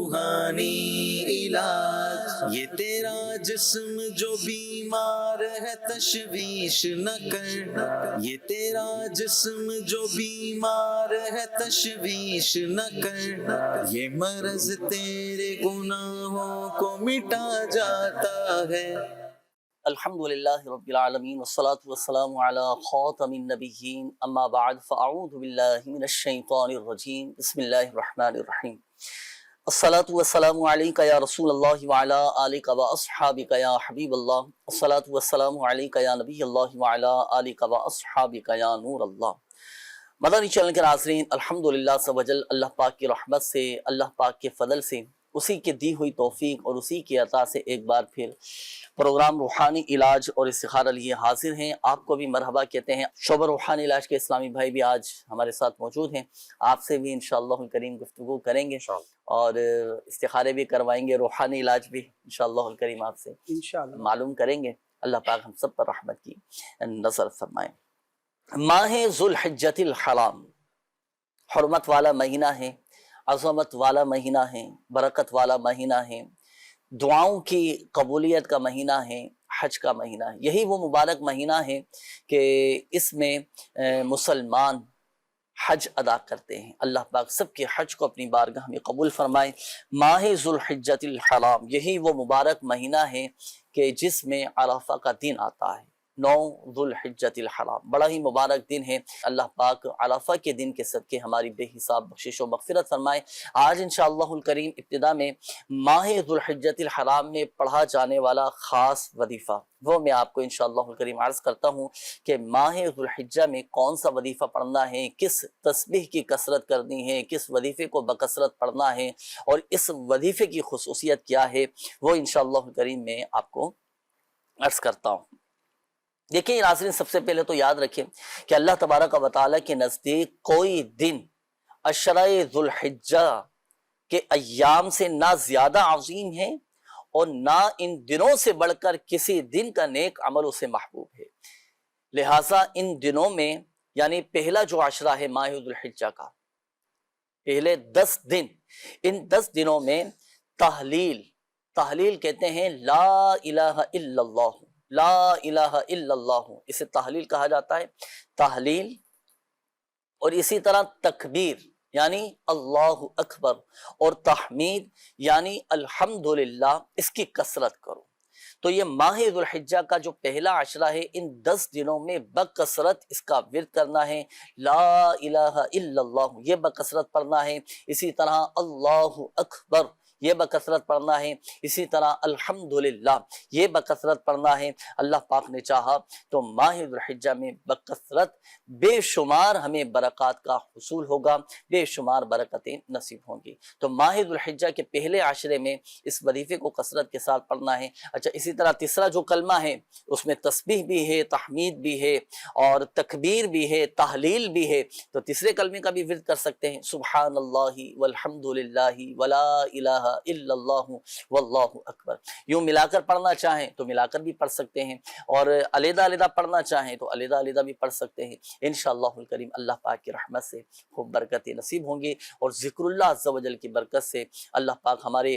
روحانی علاج، یہ تیرا جسم جو بیمار ہے تشویش نہ کر، یہ تیرا جسم جو بیمار ہے تشویش نہ کر، یہ مرض تیرے گناہوں کو مٹا جاتا ہے۔ الحمدللہ رب العالمین والصلاة والسلام علی خاتم النبیین، اما بعد فاعوذ باللہ من الشیطان الرجیم، بسم اللہ الرحمن الرحیم۔ الصلاة والسلام علیکہ یا رسول اللہ وعلی آلکہ واصحابکہ یا حبیب اللہ، الصلاة والسلام علیکہ یا نبی اللہ وعلی آلکہ واصحابکہ یا نور اللہ۔ مدنی چینل کے ناظرین، الحمدللہ عز و جل اللہ پاک کی رحمت سے، اللہ پاک کے فضل سے، اسی کے دی ہوئی توفیق اور اسی کی عطا سے ایک بار پھر پروگرام روحانی علاج اور استخارہ لیے حاضر ہیں۔ آپ کو بھی مرحبا کہتے ہیں۔ شعبہ روحانی علاج کے اسلامی بھائی بھی آج ہمارے ساتھ موجود ہیں، آپ سے بھی انشاءاللہ الکریم گفتگو کریں گے اور استخارے بھی کروائیں گے، روحانی علاج بھی انشاءاللہ الکریم آپ سے معلوم کریں گے۔ اللہ پاک ہم سب پر رحمت کی نظر فرمائیں۔ ماہ ذو الحجۃ الحرام حرمت والا مہینہ ہے، عظمت والا مہینہ ہے، برکت والا مہینہ ہے، دعاؤں کی قبولیت کا مہینہ ہے، حج کا مہینہ ہے۔ یہی وہ مبارک مہینہ ہے کہ اس میں مسلمان حج ادا کرتے ہیں۔ اللہ پاک سب کے حج کو اپنی بارگاہ میں قبول فرمائے۔ ماہ ذو الحجۃ الحرام یہی وہ مبارک مہینہ ہے کہ جس میں عرفہ کا دن آتا ہے، 9 ذو الحجۃ الحرام، بڑا ہی مبارک دن ہے۔ اللہ پاک عرفہ کے دن کے صدقے ہماری بے حساب بخشش و مغفرت فرمائے۔ آج انشاءاللہ الکریم ابتدا میں ماہ ذو الحجۃ الحرام میں پڑھا جانے والا خاص وظیفہ وہ میں آپ کو انشاءاللہ الکریم عرض کرتا ہوں کہ ماہ ذو الحجہ میں کون سا وظیفہ پڑھنا ہے، کس تسبیح کی کثرت کرنی ہے، کس وظیفے کو بکثرت پڑھنا ہے اور اس وظیفے کی خصوصیت کیا ہے، وہ انشاءاللہ الکریم میں آپ کو عرض کرتا ہوں۔ دیکھیں ناظرین، سب سے پہلے تو یاد رکھیں کہ اللہ تبارک و تعالیٰ کے نزدیک کوئی دن عشرہ ذو الحجہ کے ایام سے نہ زیادہ عظیم ہے اور نہ ان دنوں سے بڑھ کر کسی دن کا نیک عمل اسے محبوب ہے۔ لہٰذا ان دنوں میں یعنی پہلا جو عشرہ ہے ماہ ذو الحجہ کا، پہلے 10 دن، ان 10 دنوں میں تحلیل کہتے ہیں لا الہ الا اللہ، لا الہ الا اللہ، اسے تحلیل کہا جاتا ہے۔ تحلیل اور اسی طرح تکبیر یعنی اللہ اکبر اور تحمید یعنی الحمدللہ، اس کی کثرت کرو۔ تو یہ ماہ ذو الحجہ کا جو پہلا عشرہ ہے، ان 10 دنوں میں بکثرت اس کا ورد کرنا ہے۔ لا الہ الا اللہ یہ بکثرت پڑھنا ہے، اسی طرح اللہ اکبر یہ بکثرت پڑھنا ہے، اسی طرح الحمدللہ یہ بکثرت پڑھنا ہے۔ اللہ پاک نے چاہا تو ماہ ذو الحجہ میں بکثرت بے شمار ہمیں برکات کا حصول ہوگا، بے شمار برکتیں نصیب ہوں گی۔ تو ماہ ذو الحجہ کے پہلے عشرے میں اس وظیفے کو کثرت کے ساتھ پڑھنا ہے۔ اچھا، اسی طرح تیسرا جو کلمہ ہے اس میں تسبیح بھی ہے، تحمید بھی ہے اور تکبیر بھی ہے، تحلیل بھی ہے۔ تو تیسرے کلمے کا بھی ورد کر سکتے ہیں، سبحان اللہ والحمدللہ ولا الہ الا اللہ واللہ اکبر۔ یوں ملا کر پڑھنا چاہیں تو ملا کر بھی پڑھ سکتے ہیں، اور علیحدہ علیحدہ پڑھنا چاہیں تو علیحدہ علیحدہ بھی پڑھ سکتے ہیں۔ انشاءاللہ الکریم اللہ پاک کی رحمت سے خوب برکتیں نصیب ہوں گی، اور ذکر اللہ عز و جل کی برکت سے اللہ پاک ہمارے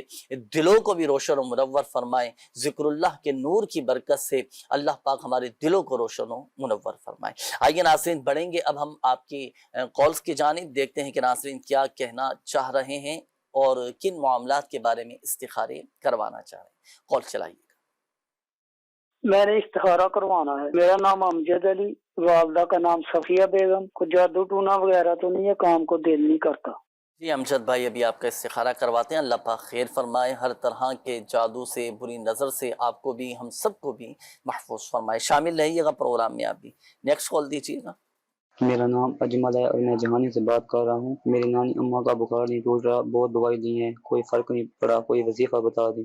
دلوں کو بھی روشن و منور فرمائے، ذکر اللہ کے نور کی برکت سے اللہ پاک ہمارے دلوں کو روشن و منور فرمائے۔ آئیے ناظرین بڑھیں گے اب ہم آپ کی کالز کی جانب، دیکھتے ہیں کہ ناظرین کیا کہنا چاہ رہے ہیں اور کن معاملات کے بارے میں استخارے کروانا چاہ رہے ہیں۔ کال چلائیے گا۔ میں نے استخارہ کروانا ہے۔ میرا نام امجد علی، والدہ کا نام صفیہ بیگم۔ کوئی جادو ٹونا وغیرہ تو نہیں ہے، کام کو دل نہیں کرتا؟ جی امجد بھائی، ابھی آپ کا استخارہ کرواتے ہیں، اللہ پاک خیر فرمائے، ہر طرح کے جادو سے، بری نظر سے آپ کو بھی ہم سب کو بھی محفوظ فرمائے۔ شامل رہیے گا پروگرام میں آپ بھی۔ نیکسٹ کال دیجیے گا۔ میرا نام اجمل ہے اور میں جہانی سے بات کر رہا ہوں۔ میری نانی اماں کا بخار نہیں ٹوٹ رہا، بہت دوائی دی ہیں، کوئی فرق نہیں پڑا، کوئی وظیفہ بتا دیں۔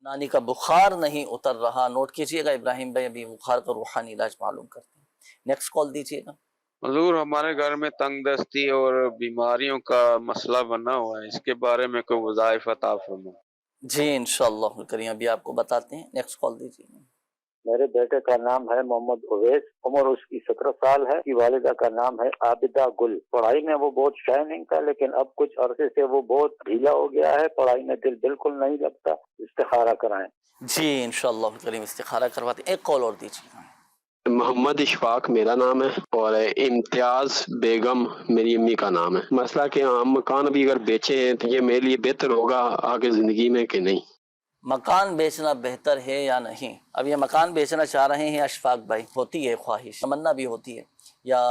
نانی کا بخار نہیں اتر رہا، نوٹ کیجئے گا ابراہیم بھائی، ابھی بخار کا روحانی علاج معلوم کرتے ہیں۔ نیکسٹ کال دیجیے گا۔ حضور، ہمارے گھر میں تنگ دستی اور بیماریوں کا مسئلہ بنا ہوا ہے، اس کے بارے میں کوئی وظائف عطا فرمائیں۔ جی انشاءاللہ الکریم ابھی آپ کو بتاتے ہیں۔ نیکسٹ کال دیجیے گا۔ میرے بیٹے کا نام ہے محمد اویس، عمر اس کی 17 سال ہے، کی والدہ کا نام ہے عابدہ گل۔ پڑھائی میں وہ بہت شائننگ تھا، لیکن اب کچھ عرصے سے وہ بہت ڈھیلا ہو گیا ہے، پڑھائی میں دل بالکل نہیں لگتا، استخارہ کرائیں۔ جی انشاءاللہ کریم استخارہ کرواتے ہیں۔ ایک کال اور دیجیے۔ محمد اشفاق میرا نام ہے اور امتیاز بیگم میری امی کا نام ہے۔ مسئلہ کہ ہم مکان ابھی اگر بیچے ہیں تو یہ میرے لیے بہتر ہوگا آگے زندگی میں کہ نہیں؟ مکان بیچنا بہتر ہے یا نہیں؟ اب یہ مکان بیچنا چاہ رہے ہیں اشفاق بھائی، ہوتی ہے خواہش، تمنا بھی ہوتی ہے، یا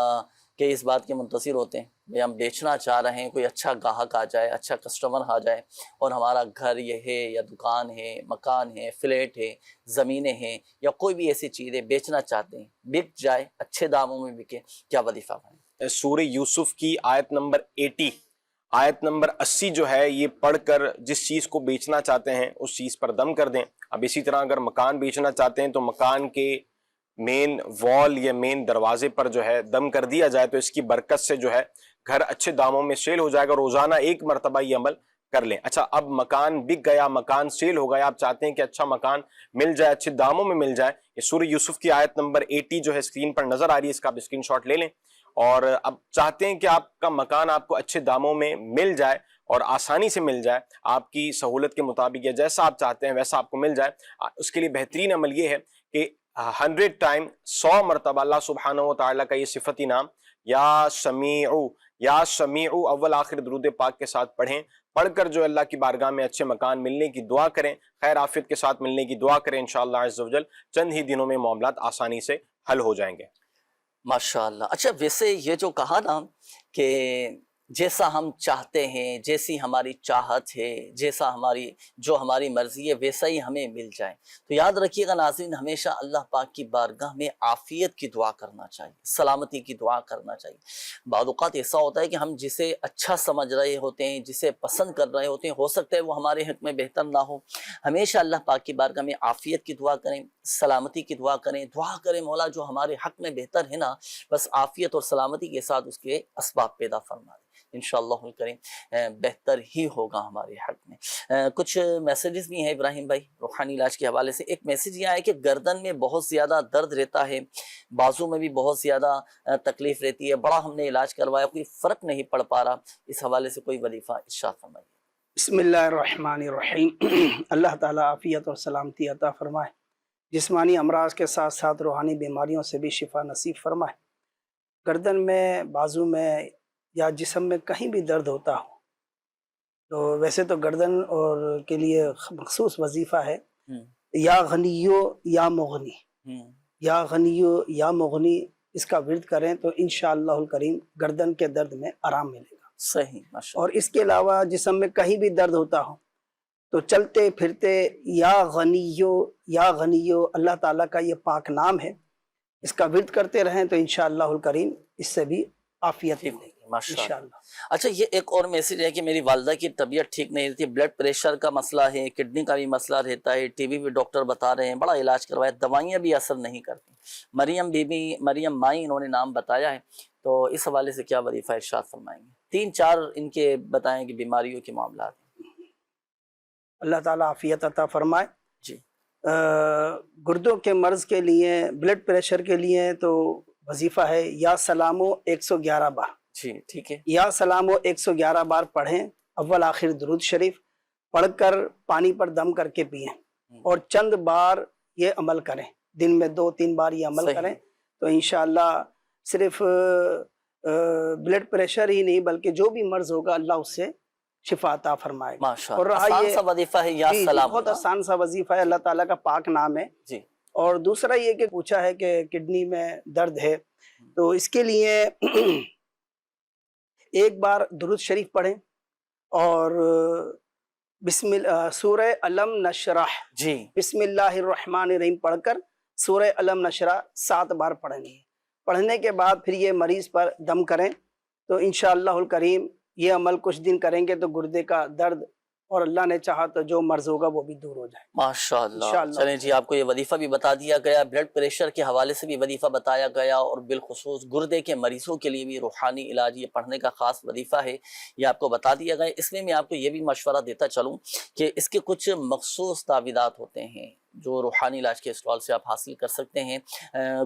کہ اس بات کے منتظر ہوتے ہیں کہ ہم بیچنا چاہ رہے ہیں، کوئی اچھا گاہک آ جائے، اچھا کسٹمر آ جائے، اور ہمارا گھر یہ ہے یا دکان ہے، مکان ہے، فلیٹ ہے، زمینیں ہیں، یا کوئی بھی ایسی چیز ہے بیچنا چاہتے ہیں، بک جائے، اچھے داموں میں بکے، کیا وظیفہ ہے؟ سورہ یوسف کی آیت نمبر 80، آیت نمبر 80 جو ہے یہ پڑھ کر جس چیز کو بیچنا چاہتے ہیں اس چیز پر دم کر دیں۔ اب اسی طرح اگر مکان بیچنا چاہتے ہیں تو مکان کے مین وال یا مین دروازے پر جو ہے دم کر دیا جائے، تو اس کی برکت سے جو ہے گھر اچھے داموں میں سیل ہو جائے گا۔ روزانہ ایک مرتبہ یہ عمل کر لیں۔ اچھا اب مکان بک گیا، مکان سیل ہو گیا، آپ چاہتے ہیں کہ اچھا مکان مل جائے، اچھے داموں میں مل جائے، یہ سورہ یوسف کی آیت نمبر 80 جو ہے اسکرین پر نظر آ رہی ہے، اس کا آپ اسکرین شاٹ لے لیں، اور اب چاہتے ہیں کہ آپ کا مکان آپ کو اچھے داموں میں مل جائے اور آسانی سے مل جائے، آپ کی سہولت کے مطابق یا جیسا آپ چاہتے ہیں ویسا آپ کو مل جائے۔ اس کے لیے بہترین عمل یہ ہے کہ 100 ٹائم 100 مرتبہ اللہ سبحانہ و تعالیٰ کا یہ صفتی نام یا سمیعو اول آخر درود پاک کے ساتھ پڑھیں، پڑھ کر جو اللہ کی بارگاہ میں اچھے مکان ملنے کی دعا کریں، خیر عافیت کے ساتھ ملنے کی دعا کریں، انشاءاللہ عز و جل چند ہی دنوں میں معاملات آسانی سے حل ہو جائیں گے۔ ماشاءاللہ۔ اچھا ویسے یہ جو کہا نا کہ جیسا ہم چاہتے ہیں، جیسی ہماری چاہت ہے، جیسا جو ہماری مرضی ہے ویسا ہی ہمیں مل جائے، تو یاد رکھیے گا ناظرین، ہمیشہ اللہ پاک کی بارگاہ میں عافیت کی دعا کرنا چاہیے، سلامتی کی دعا کرنا چاہیے۔ بعض اوقات ایسا ہوتا ہے کہ ہم جسے اچھا سمجھ رہے ہوتے ہیں، جسے پسند کر رہے ہوتے ہیں، ہو سکتا ہے وہ ہمارے حق میں بہتر نہ ہو۔ ہمیشہ اللہ پاک کی بارگاہ میں عافیت کی دعا کریں، سلامتی کی دعا کریں مولا جو ہمارے حق میں بہتر ہے نا، بس عافیت اور سلامتی کے ساتھ اس کے اسباب پیدا فرما دیں، انشاءاللہ الکریم بہتر ہی ہوگا ہمارے حق میں۔ کچھ میسیجز بھی ہیں ابراہیم بھائی روحانی علاج کے حوالے سے۔ ایک میسیج یہ آیا کہ گردن میں بہت زیادہ درد رہتا ہے، بازو میں بھی بہت زیادہ تکلیف رہتی ہے، بڑا ہم نے علاج کروایا، کوئی فرق نہیں پڑ پا رہا، اس حوالے سے کوئی وظیفہ ارشاد فرمائیے۔ بسم اللہ الرحمن الرحیم۔ اللہ تعالیٰ عافیت اور سلامتی عطا فرمائے، جسمانی امراض کے ساتھ ساتھ روحانی بیماریوں سے بھی شفا نصیب فرمائے۔ گردن میں، بازو میں یا جسم میں کہیں بھی درد ہوتا ہو تو ویسے تو گردن اور کے لیے مخصوص وظیفہ ہے یا غنیو یا مغنی، یا غنیو یا مغنی، اس کا ورد کریں تو انشاءاللہ الکریم گردن کے درد میں آرام ملے گا۔ صحیح ماشاءاللہ۔ اور اس کے علاوہ جسم میں کہیں بھی درد ہوتا ہو تو چلتے پھرتے یا غنیو اللہ تعالیٰ کا یہ پاک نام ہے، اس کا ورد کرتے رہیں تو انشاءاللہ الکریم اس سے بھی عافیت ملے گی انشاءاللہ۔ اچھا یہ ایک اور میسیج ہے کہ میری والدہ کی طبیعت ٹھیک نہیں رہتی، بلڈ پریشر کا مسئلہ ہے، کڈنی کا بھی مسئلہ رہتا ہے، ٹی بی بھی ڈاکٹر بتا رہے ہیں، بڑا علاج کروایا، دوائیاں بھی اثر نہیں کرتی۔ مریم مائی انہوں نے نام بتایا ہے، تو اس حوالے سے کیا وظیفہ ارشاد فرمائیں گے؟ 3-4 ان کے بتائیں کہ بیماریوں کے معاملات ہیں۔ اللہ تعالیٰ عافیت عطا فرمائے۔ جی گردوں کے مرض کے لیے، بلڈ پریشر کے لیے تو وظیفہ ہے یا سلامو 111 بار۔ جی ٹھیک ہے۔ یا سلامو 111 بار پڑھیں، اول آخر درود شریف پڑھ کر پانی پر دم کر کے پئیں، اور چند بار یہ عمل کریں، دن میں 2-3 بار یہ عمل کریں تو انشاءاللہ صرف بلڈ پریشر ہی نہیں بلکہ جو بھی مرض ہوگا اللہ اس سے شفا عطا فرمائے گا۔ ماشاءاللہ آسان سا وظیفہ ہے یا سلام، بہت آسان سا وظیفہ ہے، اللہ تعالیٰ کا پاک نام ہے۔ جی اور دوسرا یہ کہ پوچھا ہے کہ کڈنی میں درد ہے، تو اس کے لیے ایک بار درود شریف پڑھیں اور سورہ علم نشرح، جی بسم اللہ الرحمن الرحیم پڑھ کر سورہ علم نشرح 7 بار پڑھنی ہے۔ پڑھنے کے بعد پھر یہ مریض پر دم کریں تو انشاءاللہ الکریم یہ عمل کچھ دن کریں گے تو گردے کا درد اور اللہ نے چاہا تو جو مرض ہوگا وہ بھی دور ہو جائے۔ ماشاءاللہ۔ چلیں جی، آپ کو یہ وظیفہ بھی بتا دیا گیا، بلڈ پریشر کے حوالے سے بھی وظیفہ بتایا گیا، اور بالخصوص گردے کے مریضوں کے لیے بھی روحانی علاج یہ پڑھنے کا خاص وظیفہ ہے، یہ آپ کو بتا دیا گیا۔ اس میں آپ کو یہ بھی مشورہ دیتا چلوں کہ اس کے کچھ مخصوص تعویذات ہوتے ہیں، جو روحانی علاج کے اسٹال سے آپ حاصل کر سکتے ہیں۔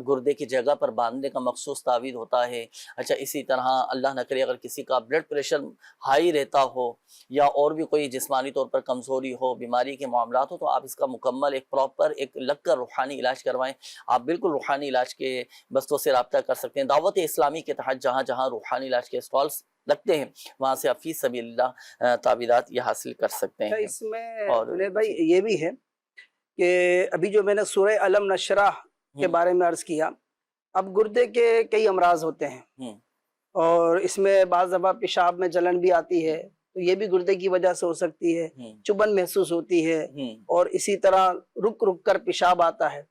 گردے کی جگہ پر باندھنے کا مخصوص تعویذ ہوتا ہے۔ اچھا اسی طرح اللہ نہ کرے اگر کسی کا بلڈ پریشر ہائی رہتا ہو یا اور بھی کوئی جسمانی طور پر کمزوری ہو، بیماری کے معاملات ہو، تو آپ اس کا مکمل ایک پراپر ایک لگ کر روحانی علاج کروائیں۔ آپ بالکل روحانی علاج کے بستوں سے رابطہ کر سکتے ہیں۔ دعوت اسلامی کے تحت جہاں جہاں روحانی علاج کے اسٹالس لگتے ہیں وہاں سے آپ فی سبیل اللہ تعویذات یہ حاصل کر سکتے ہیں۔ اس میں جنید بھائی یہ بھی ہے کہ ابھی جو میں نے سورہ علم نشرح کے بارے میں عرض کیا، اب گردے کے کئی امراض ہوتے ہیں اور اس میں بعض دفعہ پیشاب میں جلن بھی آتی ہے، تو یہ بھی گردے کی وجہ سے ہو سکتی ہے، چبھن محسوس ہوتی ہے اور اسی طرح رک رک کر پیشاب آتا ہے۔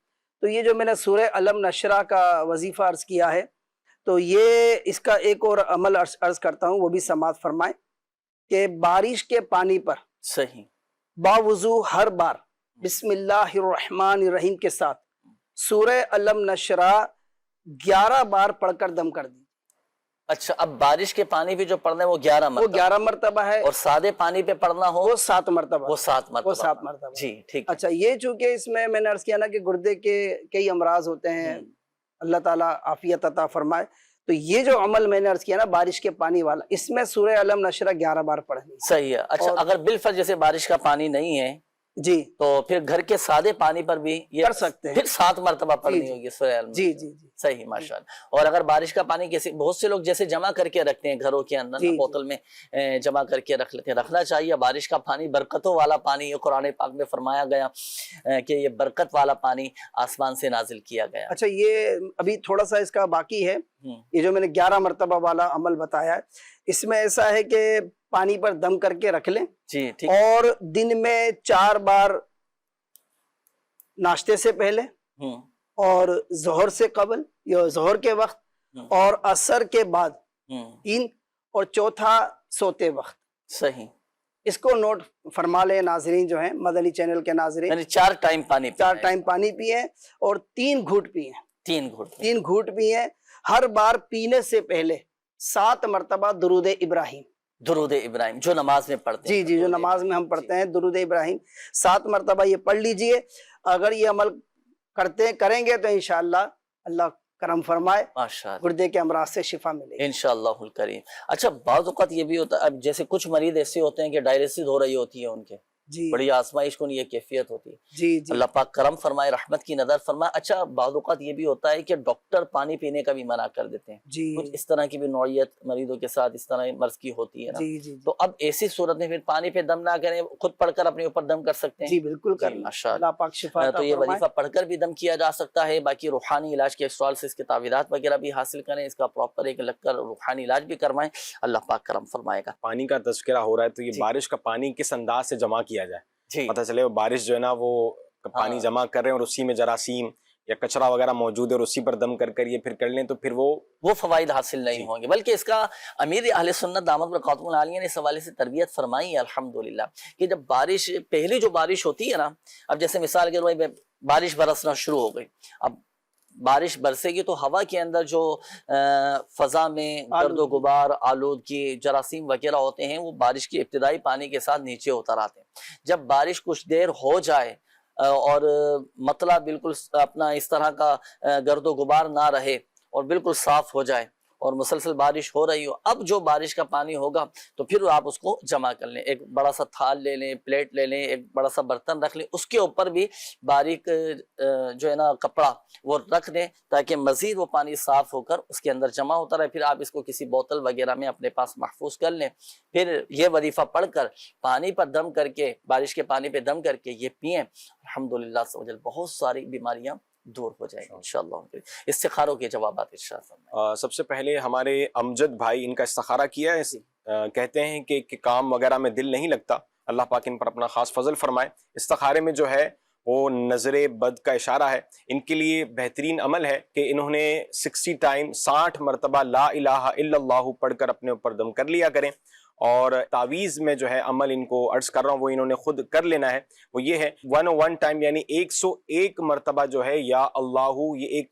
تو یہ جو میں نے سورہ علم نشرح کا وظیفہ عرض کیا ہے، تو یہ اس کا ایک اور عمل عرض کرتا ہوں، وہ بھی سماعت فرمائیں کہ بارش کے پانی پر صحیح باوضو ہر بار بسم اللہ الرحمن الرحیم کے ساتھ سورہ علم نشرح 11 بار پڑھ کر دم کر دی۔ اچھا، اب بارش کے پانی پہ جو پڑھنا ہے وہ 11 مرتبہ ہے، اور سادے پانی پہ پڑھنا ہو وہ 7 مرتبہ، وہ 7 مرتبہ جی ٹھیک۔ اچھا، یہ چونکہ اس میں نے عرض کیا نا کہ گردے کے کئی امراض ہوتے ہیں، اللہ تعالیٰ عافیت عطا فرمائے، تو یہ جو عمل میں نے عرض کیا نا بارش کے پانی والا، اس میں سورہ علم نشرح 11 بار پڑھنی صحیح ہے۔ اچھا، اگر بالفرض جیسے بارش کا پانی نہیں ہے جی تو پھر گھر کے سادے پانی پر بھی یہ کر سکتے ہیں، پھر 7 مرتبہ پڑھنی ہوگی سورہ علم۔ جی جی جی صحیح، ماشاءاللہ۔ اور اگر بارش کا پانی کسی بہت سے لوگ جیسے جمع کر کے رکھتے ہیں گھروں کے اندر بوتل میں جمع کر کے رکھ لیتے ہیں، رکھنا چاہیے۔ بارش کا پانی برکتوں والا پانی، یہ قرآن پاک میں فرمایا گیا کہ یہ برکت والا پانی آسمان سے نازل کیا گیا۔ اچھا، یہ ابھی تھوڑا سا اس کا باقی ہے، یہ جو میں نے 11 مرتبہ والا عمل بتایا ہے، اس میں ایسا ہے کہ پانی پر دم کر کے رکھ لیں جی ٹھیک، اور دن میں 4 بار ناشتے سے پہلے اور ظہر سے قبل یا ظہر کے وقت اور عصر کے بعد 3 اور چوتھا سوتے وقت۔ صحیح، اس کو نوٹ فرما لیں ناظرین جو ہیں، مدنی چینل کے ناظرین، یعنی 4 ٹائم پانی 4 ٹائم پانی پیئیں اور 3 گھوٹ پیئیں، 3 گھوٹ پیئیں۔ ہر بار پینے سے پہلے 7 مرتبہ درود ابراہیم، درود ابراہیم جو نماز میں پڑھتے ہیں، جی جو نماز میں ہم پڑھتے ہیں، درود ابراہیم 7 مرتبہ یہ پڑھ لیجئے۔ اگر یہ عمل کریں گے تو انشاءاللہ اللہ کرم فرمائے، گردے کے امراض سے شفا ملے گی انشاءاللہ الکریم۔ اچھا، بعض اوقات یہ بھی ہوتا ہے، اب جیسے کچھ مریض ایسے ہوتے ہیں کہ ڈائلیسس ہو رہی ہوتی ہے ان کے، بڑی آزمائش کن یہ کیفیت ہوتی ہے، اللہ پاک کرم فرمائے، رحمت کی نظر فرمائے۔ اچھا، بعض اوقات یہ بھی ہوتا ہے کہ ڈاکٹر پانی پینے کا بھی منع کر دیتے ہیں، کچھ اس طرح کی بھی نوعیت مریضوں کے ساتھ اس طرح مرض کی ہوتی ہے نا، تو اب ایسی صورت میں پھر پانی پہ دم نہ کریں، خود پڑھ کر اپنے اوپر دم کر سکتے ہیں؟ جی بالکل کریں، اللہ پاک شفا عطا تو یہ فرمائے۔ وظیفہ پڑھ کر بھی دم کیا جا سکتا ہے۔ باقی روحانی علاج کے سوال سے اس کے تعویذات وغیرہ بھی حاصل کریں، اس کا پراپر ایک لگ کر روحانی علاج بھی کروائیں، اللہ پاک کرم فرمائے گا۔ پانی کا تذکرہ ہو رہا ہے تو یہ بارش کا پانی کس انداز سے جمع کیا جائے؟ پتہ چلے وہ بارش جو ہے نا وہ پانی جمع کر رہے ہیں اور اسی میں جراثیم یا کچرا وغیرہ موجود ہے اور اسی پر دم کر کر یہ پھر کر لیں تو پھر وہ فوائد حاصل نہیں ہوں گے، بلکہ اس کا امیر اہل سنت دامت برکاتہ العالیہ نے اس حوالے سے تربیت فرمائی ہے الحمدللہ، کہ جب بارش پہلی جو بارش ہوتی ہے نا، اب جیسے مثال کے طور پر بارش برسنا شروع ہو گئی، اب بارش برسے گی تو ہوا کے اندر جو فضا میں گرد و غبار، آلودگی، جراثیم وغیرہ ہوتے ہیں وہ بارش کی ابتدائی پانی کے ساتھ نیچے اتر آتے ہیں۔ جب بارش کچھ دیر ہو جائے اور مطلع بالکل اپنا اس طرح کا گرد و غبار نہ رہے اور بالکل صاف ہو جائے اور مسلسل بارش ہو رہی ہو، اب جو بارش کا پانی ہوگا تو پھر آپ اس کو جمع کر لیں، ایک بڑا سا تھال لے لیں، پلیٹ لے لیں، ایک بڑا سا برتن رکھ لیں، اس کے اوپر بھی باریک جو ہے نا کپڑا وہ رکھ دیں تاکہ مزید وہ پانی صاف ہو کر اس کے اندر جمع ہوتا رہے۔ پھر آپ اس کو کسی بوتل وغیرہ میں اپنے پاس محفوظ کر لیں، پھر یہ وظیفہ پڑھ کر پانی پر دم کر کے، بارش کے پانی پہ دم کر کے یہ پئیں، الحمدللہ بہت ساری بیماریاں دور ہو جائے گی انشاءاللہ۔ استخاروں کے جوابات ارشاد فرمائیں۔ سب سے پہلے ہمارے امجد بھائی ان کا استخارہ کیا ہے، کہتے ہیں کہ کام وغیرہ میں دل نہیں لگتا، اللہ پاک ان پر اپنا خاص فضل فرمائے۔ استخارے میں جو ہے وہ نظر بد کا اشارہ ہے، ان کے لیے بہترین عمل ہے کہ انہوں نے 60 مرتبہ لا الہ الا اللہ پڑھ کر اپنے اوپر دم کر لیا کریں، اور تعویذ میں جو ہے عمل ان کو عرض کر رہا ہوں وہ انہوں نے خود کر لینا ہے، وہ یہ ہے 101 ٹائم یعنی 101 مرتبہ جو ہے یا اللہ، یہ ایک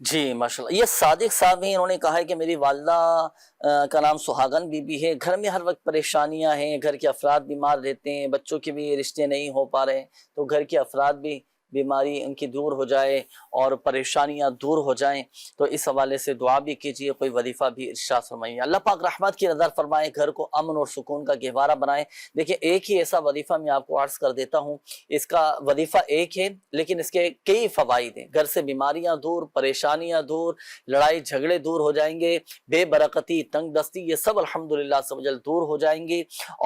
جی ماشاءاللہ. یہ صادق صاحب ہیں، انہوں نے کہا ہے کہ میری والدہ کا نام سہاگن بی بی ہے، گھر میں ہر وقت پریشانیاں ہیں، گھر کے افراد بیمار رہتے ہیں، بچوں کے بھی رشتے نہیں ہو پا رہے، تو گھر کے افراد بھی بیماری ان کی دور ہو جائے اور پریشانیاں دور ہو جائیں، تو اس حوالے سے دعا بھی کیجیے، کوئی وظیفہ بھی ارشاد فرمائیے. اللہ پاک رحمت کی نظر فرمائے، گھر کو امن اور سکون کا گہوارہ بنائے. دیکھیں ایک ہی ایسا وظیفہ میں آپ کو عرض کر دیتا ہوں، اس کا وظیفہ ایک ہے لیکن اس کے کئی فوائد ہیں. گھر سے بیماریاں دور، پریشانیاں دور، لڑائی جھگڑے دور ہو جائیں گے، بے برکتی، تنگ دستی، یہ سب الحمدللہ عز و جل دور ہو جائیں گے.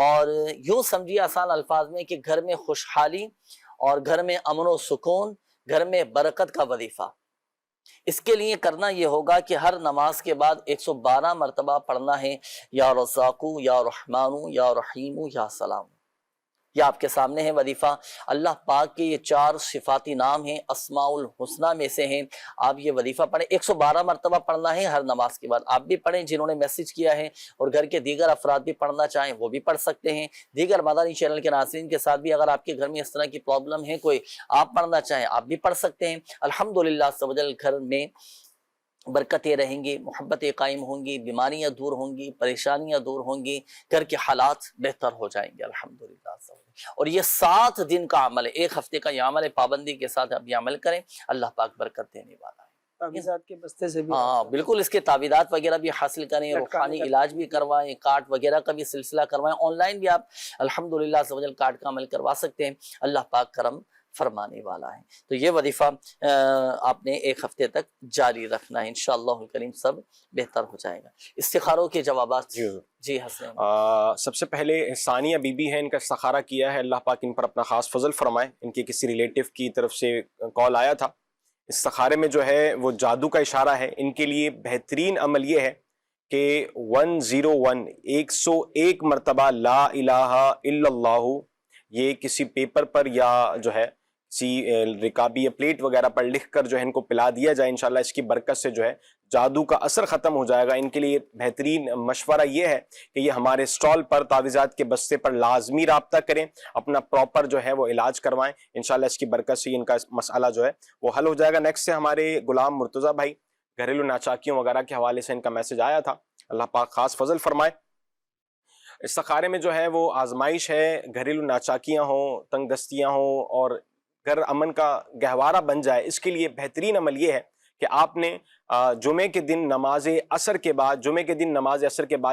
اور یوں سمجھیے آسان الفاظ میں کہ گھر میں خوشحالی اور گھر میں امن و سکون، گھر میں برکت کا وظیفہ. اس کے لیے کرنا یہ ہوگا کہ ہر نماز کے بعد 112 مرتبہ پڑھنا ہے یا رزاقو یا رحمانو یا رحیمو یا سلام. یہ آپ کے سامنے ہے وظیفہ. اللہ پاک کے یہ 4 صفاتی نام ہیں، اسماء الحسنہ میں سے ہیں. آپ یہ وظیفہ پڑھیں، 112 مرتبہ پڑھنا ہے ہر نماز کے بعد. آپ بھی پڑھیں جنہوں نے میسج کیا ہے، اور گھر کے دیگر افراد بھی پڑھنا چاہیں وہ بھی پڑھ سکتے ہیں. دیگر مدنی چینل کے ناظرین کے ساتھ بھی اگر آپ کے گھر میں اس طرح کی پرابلم ہے کوئی، آپ پڑھنا چاہیں آپ بھی پڑھ سکتے ہیں. الحمدللہ عز و جل گھر میں برکتیں رہیں گی، محبتیں قائم ہوں گی، بیماریاں دور ہوں گی، پریشانیاں دور ہوں گی، گھر کے حالات بہتر ہو جائیں گے الحمدللہ. اور یہ 7 دن کا عمل ہے، 1 ہفتے کا یہ عمل ہے، پابندی کے ساتھ آپ یہ عمل کریں، اللہ پاک برکت دینے والا ہے. تعویذات کے بستے سے بھی ہاں بالکل، اس کے تعویذات وغیرہ بھی حاصل کریں، روحانی علاج بھی کروائیں، کارڈ وغیرہ کا بھی سلسلہ کروائیں. آن لائن بھی آپ الحمدللہ عز و جل کارڈ کا عمل کروا سکتے ہیں، اللہ پاک کرم فرمانے والا ہے. تو یہ وظیفہ آپ نے 1 ہفتے تک جاری رکھنا ہے، انشاءاللہ کریم سب بہتر ہو جائے گا. استخاروں کے جوابات. جی حسین. سب سے پہلے ثانیہ بی بی ہے، ان کا استخارہ کیا ہے، اللہ پاک ان پر اپنا خاص فضل فرمائے. ان کے کسی ریلیٹیو کی طرف سے کال آیا تھا. استخارے میں جو ہے وہ جادو کا اشارہ ہے. ان کے لیے بہترین عمل یہ ہے کہ 101 101 مرتبہ لا الہ الا اللہ یہ کسی پیپر پر یا جو ہے کسی رکابی یا پلیٹ وغیرہ پر لکھ کر جو ہے ان کو پلا دیا جائے. انشاءاللہ اس کی برکت سے جو ہے جادو کا اثر ختم ہو جائے گا. ان کے لیے بہترین مشورہ یہ ہے کہ یہ ہمارے سٹال پر تعویذات کے بستے پر لازمی رابطہ کریں، اپنا پراپر جو ہے وہ علاج کروائیں. انشاءاللہ اس کی برکت سے ان کا مسئلہ جو ہے وہ حل ہو جائے گا. نیکسٹ سے ہمارے غلام مرتضیٰ بھائی، گھریلو ناچاکیوں وغیرہ کے حوالے سے ان کا میسج آیا تھا، اللہ پاک خاص فضل فرمائے. استخارے میں جو ہے وہ آزمائش ہے، گھریلو ناچاکیاں ہوں، تنگ دستیاں ہوں اور گھر امن کا گہوارہ بن جائے. اس کے لیے بہترین عمل یہ ہے کہ آپ نے جمعے کے دن نماز عصر کے بعد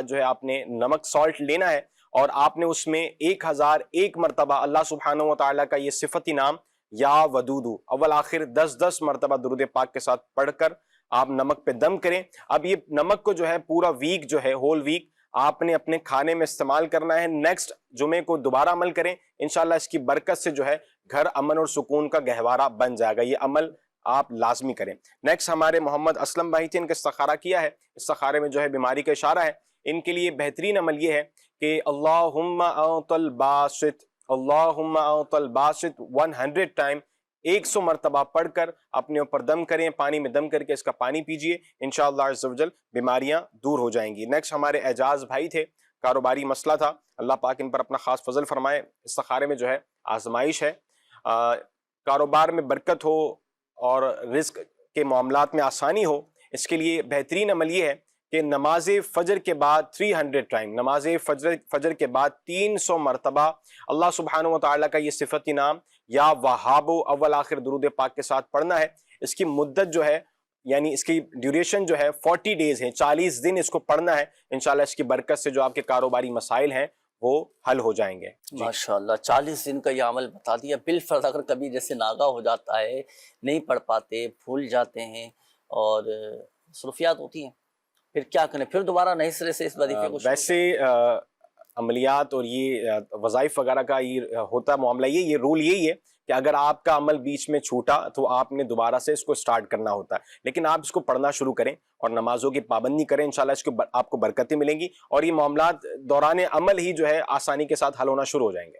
جو ہے آپ نے نمک سالٹ لینا ہے، اور آپ نے اس میں 1001 مرتبہ اللہ سبحانہ و تعالیٰ کا یہ صفتی نام یا ودودو اول آخر 10 مرتبہ درود پاک کے ساتھ پڑھ کر آپ نمک پہ دم کریں. اب یہ نمک کو جو ہے پورا ویک جو ہے ہول ویک آپ نے اپنے کھانے میں استعمال کرنا ہے. نیکسٹ جمعے کو دوبارہ عمل کریں، انشاءاللہ اس کی برکت سے جو ہے گھر امن اور سکون کا گہوارہ بن جائے گا. یہ عمل آپ لازمی کریں. نیکسٹ ہمارے محمد اسلم بھائی تھے، ان کا استخارہ کیا ہے. استخارے میں جو ہے بیماری کا اشارہ ہے. ان کے لیے بہترین عمل یہ ہے کہ اللہم اعط الباسط 100 ٹائم 100 مرتبہ پڑھ کر اپنے اوپر دم کریں، پانی میں دم کر کے اس کا پانی پیجئے، انشاءاللہ عز و جل بیماریاں دور ہو جائیں گی. نیکسٹ ہمارے اعجاز بھائی تھے، کاروباری مسئلہ تھا، اللہ پاک ان پر اپنا خاص فضل فرمائے. استخارے میں جو ہے آزمائش ہے، کاروبار میں برکت ہو اور رزق کے معاملات میں آسانی ہو. اس کے لیے بہترین عمل یہ ہے کہ نماز فجر کے بعد 300 ٹائم، نماز فجر کے بعد 300 مرتبہ اللہ سبحانہ و تعالیٰ کا یہ صفتی نام یا وہابو اول آخر درود پاک کے ساتھ پڑھنا ہے. اس کی مدت جو ہے یعنی اس کی ڈیوریشن جو ہے 40 ڈیز ہے، 40 دن اس کو پڑھنا ہے. انشاءاللہ اس کی برکت سے جو آپ کے کاروباری مسائل ہیں وہ حل ہو جائیں گے. ماشاءاللہ 40 دن کا یہ عمل بتا دیا. بالفرض اگر کبھی جیسے ناغہ ہو جاتا ہے، نہیں پڑھ پاتے، بھول جاتے ہیں اور مصروفیات ہوتی ہیں، پھر کیا کریں؟ پھر دوبارہ نئے سرے سے اس وظیفے کو ویسے عملیات اور یہ وظائف وغیرہ کا یہ ہوتا معاملہ، یہ رول یہی ہے کہ اگر آپ کا عمل بیچ میں چھوٹا تو آپ نے دوبارہ سے اس کو سٹارٹ کرنا ہوتا ہے. لیکن آپ اس کو پڑھنا شروع کریں اور نمازوں کی پابندی کریں، انشاءاللہ اس کو آپ کو برکتیں ملیں گی اور یہ معاملات دوران عمل ہی جو ہے آسانی کے ساتھ حل ہونا شروع ہو جائیں گے.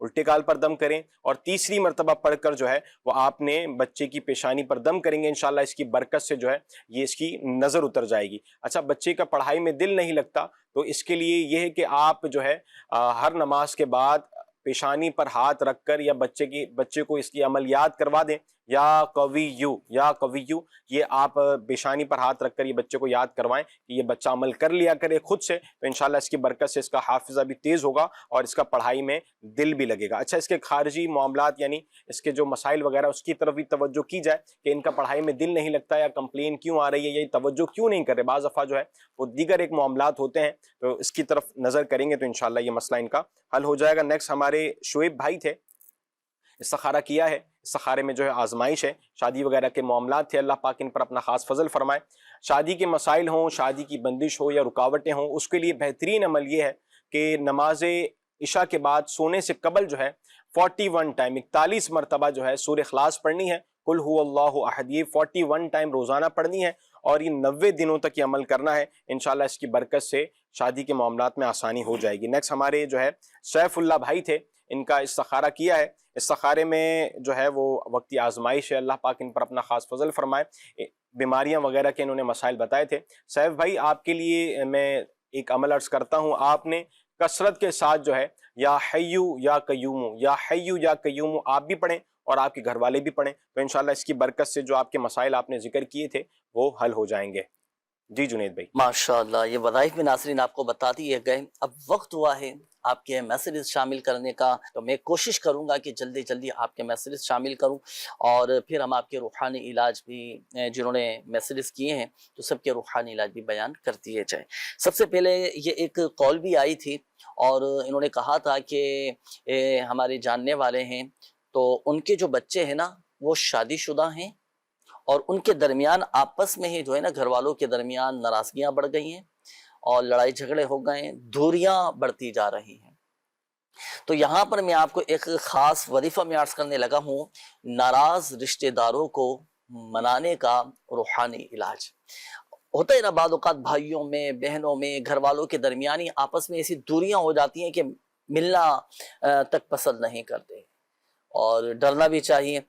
الٹے گال پر دم کریں، اور تیسری مرتبہ پڑھ کر جو ہے وہ آپ نے بچے کی پیشانی پر دم کریں گے، انشاءاللہ اس کی برکت سے جو ہے یہ اس کی نظر اتر جائے گی۔ اچھا، بچے کا پڑھائی میں دل نہیں لگتا تو اس کے لیے یہ ہے کہ آپ جو ہے ہر نماز کے بعد پیشانی پر ہاتھ رکھ کر یا بچے کو اس کی عملیات کروا دیں، یا قویو یہ آپ پیشانی پر ہاتھ رکھ کر یہ بچے کو یاد کروائیں کہ یہ بچہ عمل کر لیا کرے خود سے، تو انشاءاللہ اس کی برکت سے اس کا حافظہ بھی تیز ہوگا اور اس کا پڑھائی میں دل بھی لگے گا۔ اچھا، اس کے خارجی معاملات یعنی اس کے جو مسائل وغیرہ اس کی طرف بھی توجہ کی جائے کہ ان کا پڑھائی میں دل نہیں لگتا یا کمپلین کیوں آ رہی ہے یا یہ توجہ کیوں نہیں کر رہے، بعض دفعہ جو ہے وہ دیگر ایک معاملات ہوتے ہیں، تو اس کی طرف نظر کریں گے تو انشاءاللہ یہ مسئلہ ان کا حل ہو جائے گا۔ نیکسٹ ہمارے شعیب بھائی تھے، استخارہ کیا ہے، استخارے میں جو ہے آزمائش ہے، شادی وغیرہ کے معاملات تھے، اللہ پاک ان پر اپنا خاص فضل فرمائے۔ شادی کے مسائل ہوں، شادی کی بندش ہو یا رکاوٹیں ہوں، اس کے لیے بہترین عمل یہ ہے کہ نماز عشاء کے بعد سونے سے قبل جو ہے 41 مرتبہ جو ہے سورہ اخلاص پڑھنی ہے، قل هو اللہ احد، یہ 41 ٹائم روزانہ پڑھنی ہے اور یہ 90 دنوں تک یہ عمل کرنا ہے، انشاءاللہ اس کی برکت سے شادی کے معاملات میں آسانی ہو جائے گی۔ نیکسٹ ہمارے جو ہے سیف اللہ بھائی تھے، ان کا استخارہ کیا ہے، استخارے میں جو ہے وہ وقتی آزمائش ہے، اللہ پاک ان پر اپنا خاص فضل فرمائے، بیماریاں وغیرہ کے انہوں نے مسائل بتائے تھے۔ سیف بھائی، آپ کے لیے میں ایک عمل عرض کرتا ہوں، آپ نے کثرت کے ساتھ جو ہے یا حیو یا قیوم، یا حیو یا قیوم آپ بھی پڑھیں اور آپ کے گھر والے بھی پڑھیں، تو انشاءاللہ اس کی برکت سے جو آپ کے مسائل آپ نے ذکر کیے تھے وہ حل ہو جائیں گے۔ جی جنید بھائی۔ ماشاءاللہ، یہ وظائف میں ناظرین آپ کو بتا دیے گئے۔ اب وقت ہوا ہے آپ کے میسیجز شامل کرنے کا، تو میں کوشش کروں گا کہ جلدی جلدی آپ کے میسیجز شامل کروں، اور پھر ہم آپ کے روحانی علاج بھی جنہوں نے میسیجز کیے ہیں تو سب کے روحانی علاج بھی بیان کر دیے جائیں۔ سب سے پہلے یہ ایک کال بھی آئی تھی اور انہوں نے کہا تھا کہ ہمارے جاننے والے ہیں تو ان کے جو بچے ہیں نا وہ شادی شدہ ہیں، اور ان کے درمیان آپس میں ہی جو ہے نا گھر والوں کے درمیان ناراضگیاں بڑھ گئی ہیں اور لڑائی جھگڑے ہو گئے ہیں، دوریاں بڑھتی جا رہی ہیں۔ تو یہاں پر میں آپ کو ایک خاص وظیفہ میں عرض کرنے لگا ہوں، ناراض رشتہ داروں کو منانے کا روحانی علاج۔ ہوتا ہے نا بعض اوقات بھائیوں میں، بہنوں میں، گھر والوں کے درمیانی آپس میں ایسی دوریاں ہو جاتی ہیں کہ ملنا تک پسند نہیں کرتے، اور ڈرنا بھی چاہیے۔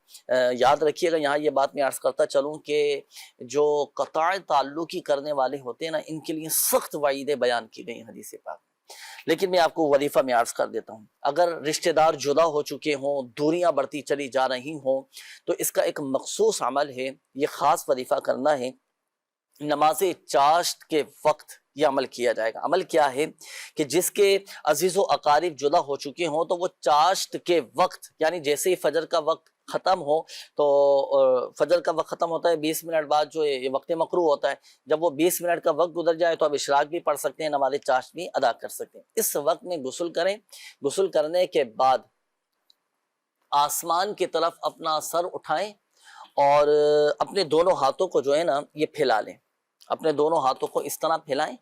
یاد رکھیے گا، یہاں یہ بات میں عرض کرتا چلوں کہ جو قطع تعلقی کرنے والے ہوتے ہیں نا، ان کے لیے سخت وعیدیں بیان کی گئی حدیث پاک میں، لیکن میں آپ کو وظیفہ میں عرض کر دیتا ہوں۔ اگر رشتہ دار جدا ہو چکے ہوں، دوریاں بڑھتی چلی جا رہی ہوں، تو اس کا ایک مخصوص عمل ہے، یہ خاص وظیفہ کرنا ہے۔ نماز چاشت کے وقت یہ عمل کیا جائے گا۔ عمل کیا ہے کہ جس کے عزیز و اقارب جدا ہو چکے ہوں تو وہ چاشت کے وقت، یعنی جیسے ہی فجر کا وقت ختم ہو، تو فجر کا وقت ختم ہوتا ہے 20 منٹ بعد جو یہ وقت مکروہ ہوتا ہے، جب وہ 20 منٹ کا وقت گزر جائے تو اب اشراق بھی پڑھ سکتے ہیں، نماز چاشت بھی ادا کر سکتے ہیں۔ اس وقت میں غسل کریں، غسل کرنے کے بعد آسمان کی طرف اپنا سر اٹھائیں اور اپنے دونوں ہاتھوں کو جو ہے نا یہ پھیلا لیں، اپنے دونوں ہاتھوں کو اس طرح پھیلائیں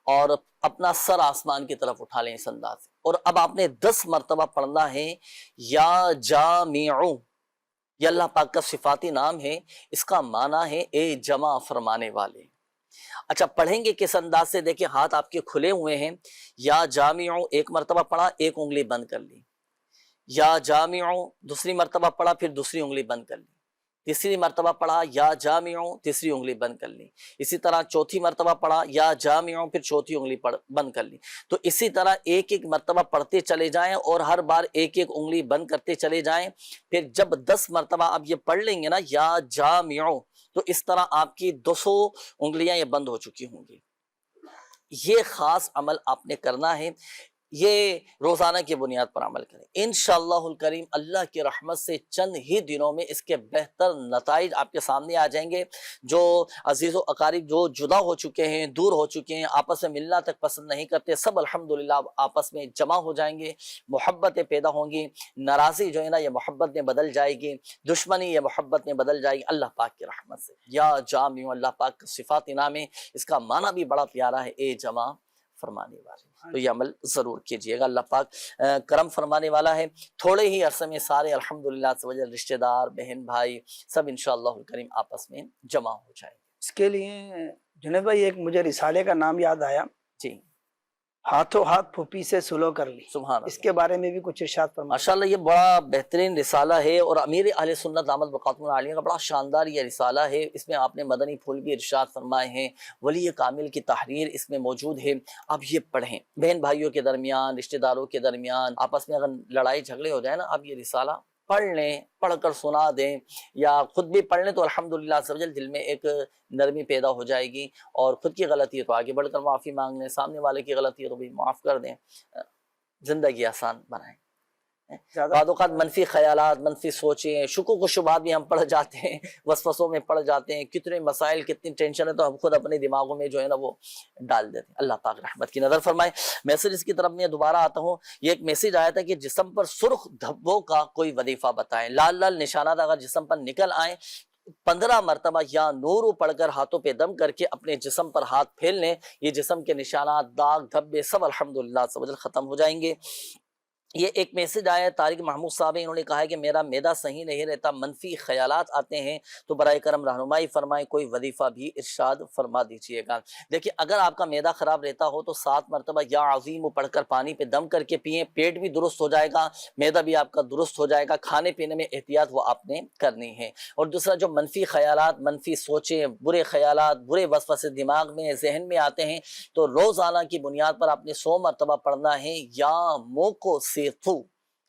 اور اپنا سر آسمان کی طرف اٹھا لیں اس انداز سے، اور اب آپ نے 10 مرتبہ پڑھنا ہے یا جامعو، یہ اللہ پاک کا صفاتی نام ہے، اس کا معنی ہے اے جمع فرمانے والے۔ اچھا، پڑھیں گے کس انداز سے؟ دیکھیں ہاتھ آپ کے کھلے ہوئے ہیں، یا جامعو ایک مرتبہ پڑھا، ایک انگلی بند کر لی، یا جامعو دوسری مرتبہ پڑھا، پھر دوسری انگلی بند کر لی، تیسری مرتبہ پڑھا یا جامعو، تیسری انگلی بند کر لی، اسی طرح چوتھی مرتبہ پڑھا یا جامعو، پھر چوتھی انگلی بند کر لی۔ تو اسی طرح ایک ایک مرتبہ پڑھتے چلے جائیں اور ہر بار ایک ایک انگلی بند کرتے چلے جائیں۔ پھر جب 10 مرتبہ آپ یہ پڑھ لیں گے نا یا جامعو، تو اس طرح آپ کی 200 انگلیاں یہ بند ہو چکی ہوں گی۔ یہ خاص عمل آپ نے کرنا ہے، یہ روزانہ کی بنیاد پر عمل کریں انشاءاللہ الکریم۔ اللہ کی رحمت سے چند ہی دنوں میں اس کے بہتر نتائج آپ کے سامنے آ جائیں گے۔ جو عزیز و اقارب جو جدا ہو چکے ہیں، دور ہو چکے ہیں، آپس میں ملنا تک پسند نہیں کرتے، سب الحمدللہ آپس میں جمع ہو جائیں گے، محبتیں پیدا ہوں گی، ناراضی جو ہے نا یہ محبت میں بدل جائے گی، دشمنی یہ محبت میں بدل جائے گی اللہ پاک کی رحمت سے۔ یا جامع، اللہ پاک کا صفات نام ہے، اس کا معنی بھی بڑا پیارا ہے، اے جمع فرمانے والے۔ تو یہ عمل ضرور کیجئے گا، اللہ پاک کرم فرمانے والا ہے۔ تھوڑے ہی عرصے میں سارے الحمدللہ رشتہ دار، بہن بھائی سب انشاءاللہ الکریم آپس میں جمع ہو جائیں گے۔ اس کے لیے جنید بھائی ایک مجھے رسالے کا نام یاد آیا، جی، ہاتھوں ہاتھ پھوپھی سے سلو کر لی، سبحان اللہ، اس کے بارے میں بھی کچھ ارشاد فرمائیں۔ ماشاءاللہ یہ بڑا بہترین رسالہ ہے، اور امیر اہل سنت دامت برکاتہم العالیہ کا بڑا شاندار یہ رسالہ ہے۔ اس میں آپ نے مدنی پھول بھی ارشاد فرمائے ہیں، ولی کامل کی تحریر اس میں موجود ہے، آپ یہ پڑھیں۔ بہن بھائیوں کے درمیان، رشتہ داروں کے درمیان آپس میں اگر لڑائی جھگڑے ہو جائے نا، آپ یہ رسالہ پڑھ لیں، پڑھ کر سنا دیں، یا خود بھی پڑھ لیں تو الحمدللہ عز و جل دل میں ایک نرمی پیدا ہو جائے گی، اور خود کی غلطی ہے تو آگے بڑھ کر معافی مانگ لیں، سامنے والے کی غلطی ہے تو بھی معاف کر دیں، زندگی آسان بنائیں۔ بعض اوقات منفی خیالات، منفی سوچیں، شکوک و شبہات بھی ہم پڑھ جاتے ہیں، وسوسوں میں پڑھ جاتے ہیں، کتنے مسائل، کتنی ٹینشن ہے تو ہم خود اپنے دماغوں میں جو ہے نا وہ ڈال دیتے ہیں۔ اللہ پاک رحمت کی نظر فرمائے۔ میسج کی طرف میں دوبارہ آتا ہوں۔ یہ ایک میسج آیا تھا کہ جسم پر سرخ دھبوں کا کوئی وظیفہ بتائیں، لال لال نشانات اگر جسم پر نکل آئیں 15 مرتبہ یا نورو پڑھ کر ہاتھوں پہ دم کر کے اپنے جسم پر ہاتھ پھیل لیں، یہ جسم کے نشانات، داغ دھبے سب الحمدللہ ختم ہو جائیں گے۔ یہ ایک میسج آیا ہے، طارق محمود صاحب ہیں، انہوں نے کہا ہے کہ میرا معدہ صحیح نہیں رہتا، منفی خیالات آتے ہیں، تو برائے کرم رہنمائی فرمائیں، کوئی وظیفہ بھی ارشاد فرما دیجیے گا۔ دیکھیں اگر آپ کا معدہ خراب رہتا ہو تو 7 مرتبہ یا عظیم پڑھ کر پانی پہ دم کر کے پئیں، پیٹ بھی درست ہو جائے گا، معدہ بھی آپ کا درست ہو جائے گا۔ کھانے پینے میں احتیاط وہ آپ نے کرنی ہے۔ اور دوسرا جو منفی خیالات، منفی سوچیں، برے خیالات، برے وسوسے دماغ میں ذہن میں آتے ہیں تو روزانہ کی بنیاد پر آپ نے 100 مرتبہ پڑھنا ہے،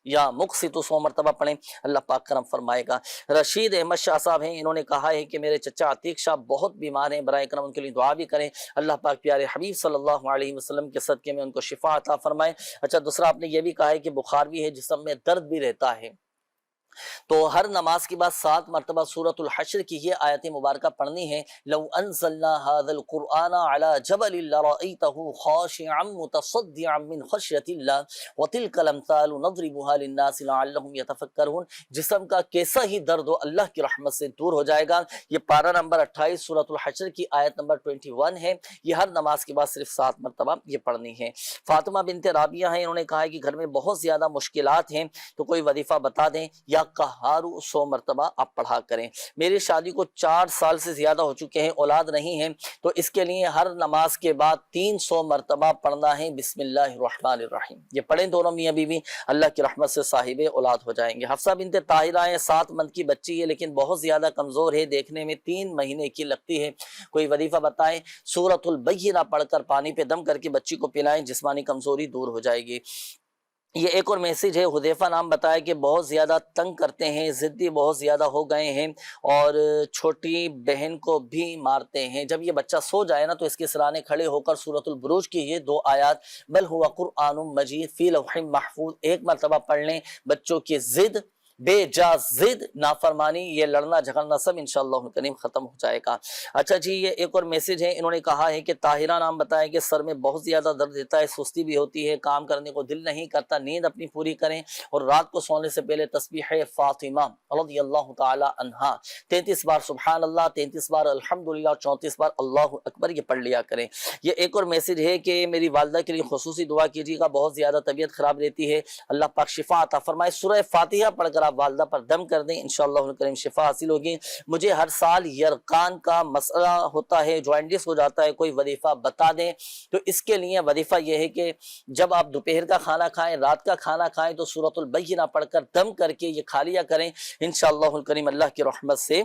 یا مقسطو 100 مرتبہ پڑھیں، اللہ پاک کرم فرمائے گا۔ رشید احمد شاہ صاحب ہیں، انہوں نے کہا ہے کہ میرے چچا عتیق شاہ بہت بیمار ہیں، برائے کرم ان کے لیے دعا بھی کریں، اللہ پاک پیارے حبیب صلی اللہ علیہ وسلم کے صدقے میں ان کو شفا عطا فرمائے۔ اچھا دوسرا آپ نے یہ بھی کہا ہے کہ بخار بھی ہے، جسم میں درد بھی رہتا ہے، تو ہر نماز کے بعد 7 مرتبہ سورۃ الحشر کی یہ آیت مبارکہ پڑھنی ہے۔ لو انزلنا هذا القرآن على جبل لرأيته خاشعا متصدعا من خشية الله وتلك الامثال نضربها للناس لعلهم يتفكرون۔ جسم کا کیسا ہی درد ہو اللہ کی رحمت سے دور ہو جائے گا۔ یہ پارہ نمبر 28 سورۃ الحشر کی آیت نمبر 21 ہے، یہ ہر نماز کے بعد صرف 7 مرتبہ یہ پڑھنی ہے۔ فاطمہ بنت رابعہ ہیں، انہوں نے کہا ہے کہ گھر میں بہت زیادہ مشکلات ہیں تو کوئی وظیفہ بتا دیں، یا قہارو 100 مرتبہ آپ پڑھا کریں۔ میری شادی کو 4 سال سے زیادہ ہو چکے ہیں، اولاد نہیں ہے، تو اس کے لیے ہر نماز کے بعد 300 مرتبہ پڑھنا ہے بسم اللہ الرحمن الرحیم۔ یہ پڑھیں دونوں میاں بیوی، اللہ کی رحمت سے صاحب اولاد ہو جائیں گے۔ حفصہ بنت طاہرہ ہیں، 7 منتھ کی بچی ہے لیکن بہت زیادہ کمزور ہے، دیکھنے میں 3 مہینے کی لگتی ہے، کوئی وظیفہ بتائیں۔ سورۃ البینہ پڑھ کر پانی پہ دم کر کے بچی کو پلائیں، جسمانی کمزوری دور ہو جائے گی۔ یہ ایک اور میسج ہے، حذیفہ نام بتایا کہ بہت زیادہ تنگ کرتے ہیں، ضدی بہت زیادہ ہو گئے ہیں، اور چھوٹی بہن کو بھی مارتے ہیں۔ جب یہ بچہ سو جائے نا تو اس کے سرانے کھڑے ہو کر سورۃ البروج کی یہ 2 آیات بل ہوا قرآن مجید فی لوح محفوظ 1 مرتبہ پڑھ لیں۔ بچوں کی ضد، بے جا ضد، نافرمانی، یہ لڑنا جھگڑنا سب انشاءاللہ کریم ختم ہو جائے گا۔ اچھا جی یہ ایک اور میسج ہے، انہوں نے کہا ہے کہ طاہرہ نام بتایا کہ سر میں بہت زیادہ درد دیتا ہے، سستی بھی ہوتی ہے، کام کرنے کو دل نہیں کرتا، نیند اپنی پوری کریں، اور رات کو سونے سے پہلے تسبیح فاطمہ رضی اللہ تعالی عنہا 33 بار سبحان اللہ، 33 بار الحمدللہ، 34 بار اللہ اکبر یہ پڑھ لیا کریں۔ یہ ایک اور میسج ہے کہ میری والدہ کے لیے خصوصی دعا کیجیے گا، بہت زیادہ طبیعت خراب رہتی ہے، اللہ پاک شفا عطا فرمائے۔ سورہ فاتحہ پڑھ کر آپ والدہ پر دم کر دیں، انشاءاللہ کریم شفا حاصل ہوگی۔ مجھے ہر سال یرقان کا مسئلہ ہوتا ہے، جوائنٹس ہو جاتا ہے، کوئی وظیفہ بتا دیں۔ تو اس کے لیے وظیفہ یہ ہے کہ جب آپ دوپہر کا کھانا کھائیں، رات کا کھانا کھائیں تو سورۃ البینہ پڑھ کر دم کر کے یہ کھا لیا کریں، انشاءاللہ کریم اللہ کی رحمت سے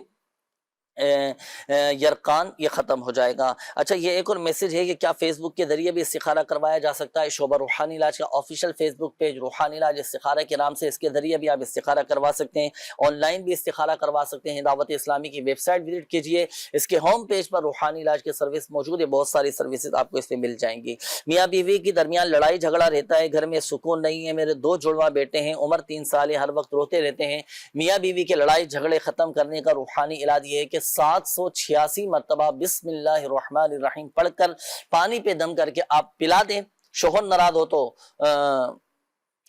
یرقان یہ ختم ہو جائے گا۔ اچھا یہ ایک اور میسج ہے کہ کیا فیس بک کے ذریعے بھی استخارہ کروایا جا سکتا ہے؟ شعبہ روحانی علاج کا آفیشیل فیس بک پیج روحانی علاج استخارہ کے نام سے، اس کے ذریعے بھی آپ استخارہ کروا سکتے ہیں، آن لائن بھی استخارہ کروا سکتے ہیں۔ دعوت اسلامی کی ویب سائٹ وزٹ کیجئے، اس کے ہوم پیج پر روحانی علاج کے سروس موجود ہے، بہت ساری سروسز آپ کو اس میں مل جائیں گی۔ میاں بیوی کے درمیان لڑائی جھگڑا رہتا ہے، گھر میں سکون نہیں ہے، میرے 2 جڑواں بیٹے ہیں، عمر 3 سال ہے، ہر وقت روتے رہتے ہیں۔ میاں بیوی کے لڑائی جھگڑے ختم کرنے کا روحانی علاج یہ ہے کہ 786 مرتبہ بسم اللہ الرحمن الرحیم پڑھ کر پانی پہ دم کر کے آپ پلا دیں۔ شوہر ناراض ہو تو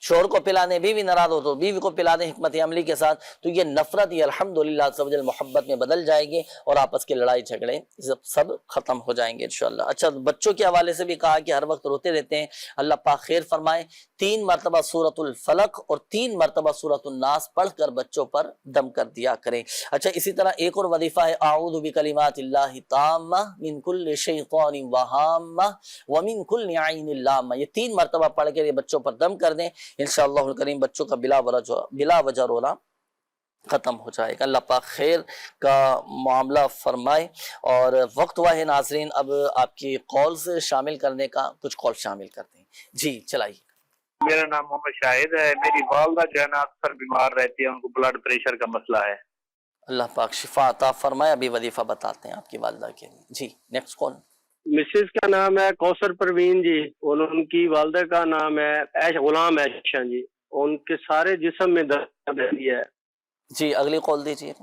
شوہر کو پلانے، بیوی ناراض ہو تو بیوی کو پلا دیں حکمت عملی کے ساتھ، تو یہ نفرت یہ الحمدللہ عز و جل محبت میں بدل جائے گی اور آپس کے لڑائی جھگڑے سب ختم ہو جائیں گے انشاءاللہ۔ اچھا، بچوں کے حوالے سے بھی کہا کہ ہر وقت روتے رہتے ہیں، اللہ پاک خیر فرمائے، 3 مرتبہ سورۃ الفلق اور 3 مرتبہ سورۃ الناس پڑھ کر بچوں پر دم کر دیا کریں۔ اچھا، اسی طرح ایک اور وظیفہ ہے اعوذ بکلمات اللہ التامہ من کل شیطان وہامہ ومن کل عین لامہ، یہ 3 مرتبہ پڑھ کے یہ بچوں پر دم کر دیں، انشاءاللہ الکریم بچوں کا بلا وجہ رونا ختم ہو جائے گا۔ اللہ پاک خیر کا معاملہ فرمائے۔ اور وقت ہوا ہے ناظرین اب آپ کی کالز شامل کرنے کا، کچھ کال شامل کرتے ہیں، جی چلائیے۔ میرا نام محمد شاہد ہے، میری والدہ جو ہے نا اکثر بیمار رہتی ہے، ان کو بلڈ پریشر کا مسئلہ ہے۔ اللہ پاک شفا عطا فرمائے۔ ابھی وظیفہ بتاتے ہیں آپ کی والدہ کے لیے، جی نیکسٹ کال۔ مسز کا نام ہے کوثر پروین جی، اور ان کی والدہ کا نام ہے غلام عائشہ جی، ان کے سارے جسم میں درد ہے۔ جی اگلی کال دیجیے۔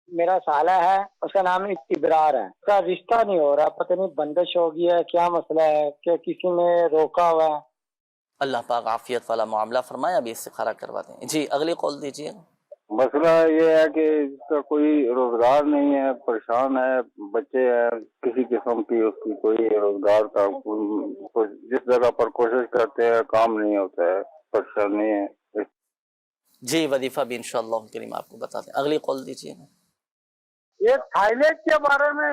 میرا سالہ ہے، اس کا نام ابرار ہے، اس کا رشتہ نہیں ہو رہا، پتہ نہیں بندش ہو گیا ہے، کیا مسئلہ ہے کہ کسی نے روکا ہوا ہے۔ اللہ پاک عافیت والا معاملہ فرمائے، ابھی استخارہ کروا دیں۔ جی اگلی کال دیجیے۔ مسئلہ یہ ہے کہ اس کا کوئی روزگار نہیں ہے، پریشان ہے، بچے ہیں، کسی قسم کی اس کی کوئی روزگار کا جس جگہ پر کوشش کرتے ہیں کام نہیں ہوتا ہے، پریشانی ہے۔ جی وظیفہ بھی انشاءاللہ کریم آپ کو بتاتے ہیں۔ اگلی کال دیجیے۔ یہ تھائیلینڈ کے بارے میں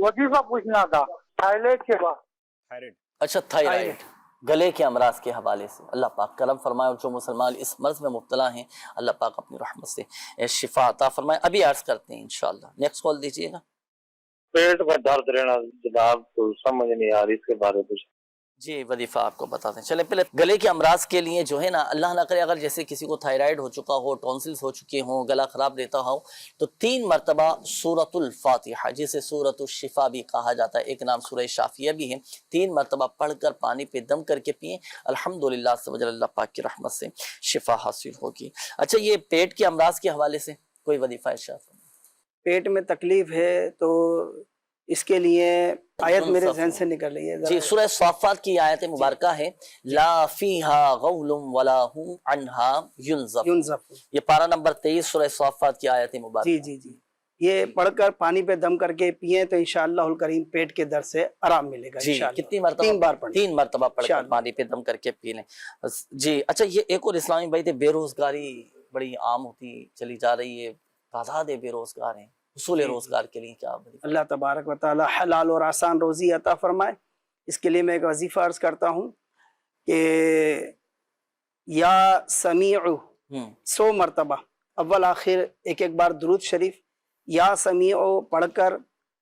وظیفہ پوچھنا تھا، تھائیلینڈ کے بارے۔ اچھا تھائرائڈ، گلے کے امراض کے حوالے سے اللہ پاک کرم فرمائے، اور جو مسلمان اس مرض میں مبتلا ہیں اللہ پاک اپنی رحمت سے شفا عطا فرمائے۔ ابھی عرض کرتے ہیں انشاءاللہ، نیکسٹ کال دیجیے گا۔ پیٹ میں درد رہنا جناب، تو سمجھ نہیں آ رہی اس کے بارے میں۔ جی وظیفہ آپ کو بتاتے ہیں۔ چلیں پہلے گلے کے امراض کے لیے جو ہے نا، اللہ نہ کرے اگر جیسے کسی کو تھائرائڈ ہو چکا ہو، ٹونسلز ہو چکے ہوں، گلا خراب رہتا ہو، تو 3 مرتبہ سورۃ الفاتحہ جسے سورۃ الشفا بھی کہا جاتا ہے، ایک نام سورہ شافیہ بھی ہے، 3 مرتبہ پڑھ کر پانی پہ دم کر کے پئیں، الحمدللہ اللہ پاک کی رحمت سے شفا حاصل ہوگی۔ اچھا یہ پیٹ کے امراض کے حوالے سے کوئی وظیفہ ارشاد فرمائیں۔ پیٹ میں تکلیف ہے تو اس کے لیے آیت میرے ذہن سے نکل رہی ہے، جی سورہ صافات کی آیت مبارکہ ہے، لا فیہا غول ولا هم عنہا ینزف، یہ پارہ نمبر 23 سورہ صافات کی آیت مبارکہ۔ جی جی جی، یہ پڑھ کر پانی پہ دم کر کے پیئیں تو انشاءاللہ الکریم پیٹ کے درد سے آرام ملے گا۔ جی کتنی مرتبہ؟ 3 بار پڑھیں، 3 مرتبہ پڑھ کر پانی پہ دم کر کے پی لیں۔ جی اچھا یہ ایک اور اسلامی بھائی تھے، بے روزگاری بڑی عام ہوتی چلی جا رہی ہے، تعداد بے روزگار ہیں، حصول روزگار کے لیے کیا؟ اللہ تبارک و تعالی حلال اور آسان روزی عطا فرمائے۔ اس کے لیے میں ایک وظیفہ عرض کرتا ہوں کہ یا سمیع 100 مرتبہ اول آخر ایک بار درود شریف یا سمیع پڑھ کر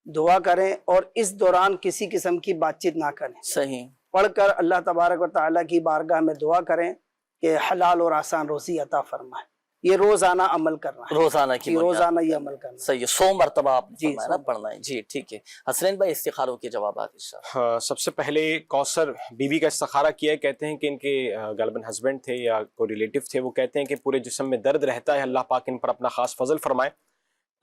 دعا کریں، اور اس دوران کسی قسم کی بات چیت نہ کریں، صحیح پڑھ کر اللہ تبارک و تعالی کی بارگاہ میں دعا کریں کہ حلال اور آسان روزی عطا فرمائے۔ یہ روزانہ عمل کرنا ہے، روزانہ کی روزانہ یہ عمل کرنا ہے۔ صحیح ہے، 100 مرتبہ آپ نے پڑھنا ہے۔ جی ٹھیک ہے، حسنین بھائی استخاروں کے جوابات ہاں، سب سے پہلے کوثر بی بی کا استخارہ کیا ہے، کہتے ہیں کہ ان کے غالباً ہسبینڈ تھے یا کوئی ریلیٹیو تھے، وہ کہتے ہیں کہ پورے جسم میں درد رہتا ہے، اللہ پاک ان پر اپنا خاص فضل فرمائے۔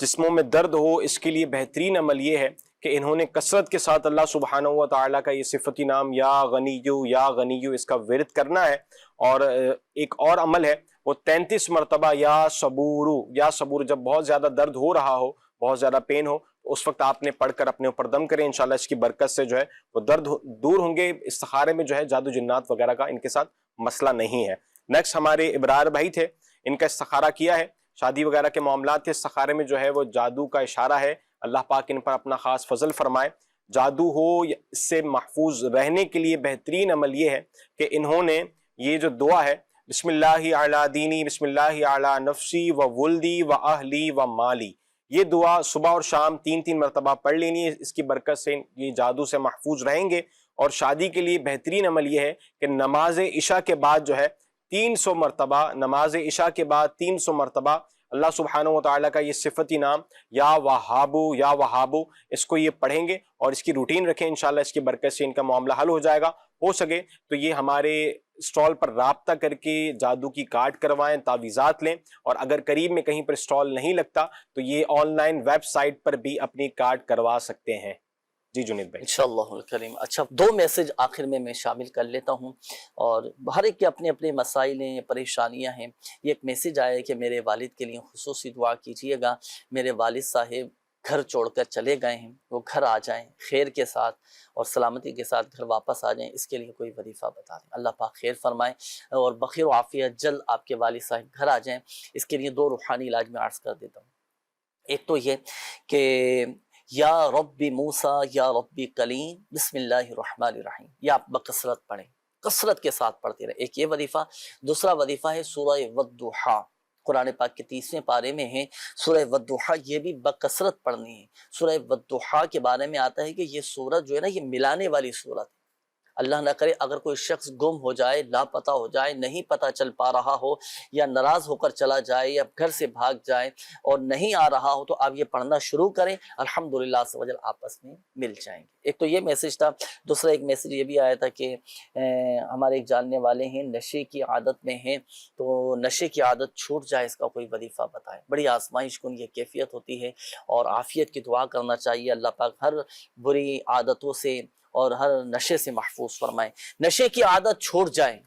جسموں میں درد ہو اس کے لیے بہترین عمل یہ ہے کہ انہوں نے کثرت کے ساتھ اللہ سبحانہ و تعالیٰ کا یہ صفتی نام یا غنیو اس کا ورد کرنا ہے، اور ایک اور عمل ہے وہ 33 مرتبہ یا صبور جب بہت زیادہ درد ہو رہا ہو، بہت زیادہ پین ہو، اس وقت آپ نے پڑھ کر اپنے اوپر دم کریں، انشاءاللہ اس کی برکت سے جو ہے وہ درد دور ہوں گے۔ استخارے میں جو ہے جادو جنات وغیرہ کا ان کے ساتھ مسئلہ نہیں ہے۔ نیکسٹ ہمارے ابرار بھائی تھے، ان کا استخارہ کیا ہے، شادی وغیرہ کے معاملات تھے، استخارے میں جو ہے وہ جادو کا اشارہ ہے، اللہ پاک ان پر اپنا خاص فضل فرمائے۔ جادو ہو اس سے محفوظ رہنے کے لیے بہترین عمل یہ ہے کہ انہوں نے یہ جو دعا ہے، بسم اللہ علی دینی بسم اللہ علی نفسی و ولدی و اہلی و مالی، یہ دعا صبح اور شام 3 مرتبہ پڑھ لینی ہے، اس کی برکت سے یہ جادو سے محفوظ رہیں گے۔ اور شادی کے لیے بہترین عمل یہ ہے کہ نماز عشاء کے بعد جو ہے 300 مرتبہ، نماز عشاء کے بعد 300 مرتبہ اللہ سبحانہ و تعالیٰ کا یہ صفتی نام یا وہابو اس کو یہ پڑھیں گے اور اس کی روٹین رکھیں، انشاءاللہ اس کی برکت سے ان کا معاملہ حل ہو جائے گا۔ ہو سکے تو یہ ہمارے اسٹال پر رابطہ کر کے جادو کی کارڈ کروائیں، تعویذات لیں، اور اگر قریب میں کہیں پر اسٹال نہیں لگتا تو یہ آن لائن ویب سائٹ پر بھی اپنی کارڈ کروا سکتے ہیں۔ جی جنید بھائی انشاءاللہ الکریم. اچھا 2 میسج آخر میں شامل کر لیتا ہوں، اور ہر ایک کے اپنے اپنے مسائل ہیں، پریشانیاں ہیں. یہ ایک میسج آیا ہے کہ میرے والد کے لیے خصوصی دعا کیجیے گا. میرے والد صاحب گھر چھوڑ کر چلے گئے ہیں، وہ گھر آ جائیں خیر کے ساتھ اور سلامتی کے ساتھ گھر واپس آ جائیں. اس کے لیے کوئی وظیفہ بتا دیں. اللہ پاک خیر فرمائے اور بخیر و عافیت جلد آپ کے والد صاحب گھر آ جائیں. اس کے لیے 2 روحانی علاج میں عرض کر دیتا ہوں. ایک تو یہ کہ یا رب موسیٰ یا رب کلیم بسم اللہ الرحمن الرحیم، یہ آپ بکثرت پڑھیں، کثرت کے ساتھ پڑھتے رہیں. ایک یہ وظیفہ. دوسرا وظیفہ ہے سورہ والضحیٰ، قرآن پاک کے 30ویں پارے میں ہے سورہ والضحیٰ. یہ بھی بکثرت پڑھنی ہے. سورہ والضحیٰ کے بارے میں آتا ہے کہ یہ سورت جو ہے نا یہ ملانے والی سورت ہے. اللہ نہ کرے اگر کوئی شخص گم ہو جائے، لاپتہ ہو جائے، نہیں پتہ چل پا رہا ہو، یا ناراض ہو کر چلا جائے، یا گھر سے بھاگ جائے اور نہیں آ رہا ہو، تو آپ یہ پڑھنا شروع کریں، الحمدللہ سے وجل آپس میں مل جائیں گے. ایک تو یہ میسج تھا. دوسرا ایک میسج یہ بھی آیا تھا کہ ہمارے ایک جاننے والے ہیں نشے کی عادت میں ہیں، تو نشے کی عادت چھوٹ جائے اس کا کوئی وظیفہ بتائیں. بڑی آزمائش کن یہ کیفیت ہوتی ہے اور عافیت کی دعا کرنا چاہیے. اللہ پاک ہر بری عادتوں سے اور ہر نشے سے محفوظ فرمائے. نشے کی عادت چھوٹ جائے،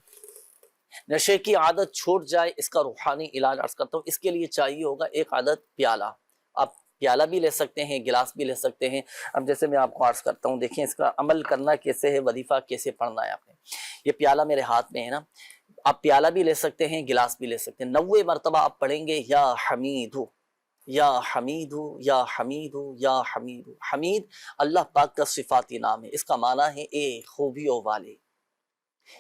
نشے کی عادت چھوٹ جائے، اس کا روحانی علاج عرض کرتا ہوں. اس کے لیے چاہیے ہوگا ایک عادت پیالہ. آپ پیالہ بھی لے سکتے ہیں، گلاس بھی لے سکتے ہیں. اب جیسے میں آپ کو عرض کرتا ہوں، دیکھیں اس کا عمل کرنا کیسے ہے، وظیفہ کیسے پڑھنا ہے آپ نے. یہ پیالہ میرے ہاتھ میں ہے نا، آپ پیالہ بھی لے سکتے ہیں، گلاس بھی لے سکتے ہیں. 90 مرتبہ آپ پڑھیں گے یا حمید یا حمید یا حمید یا حمید. حمید اللہ پاک کا صفاتی نام ہے، اس کا معنی ہے اے خوبیوں والے.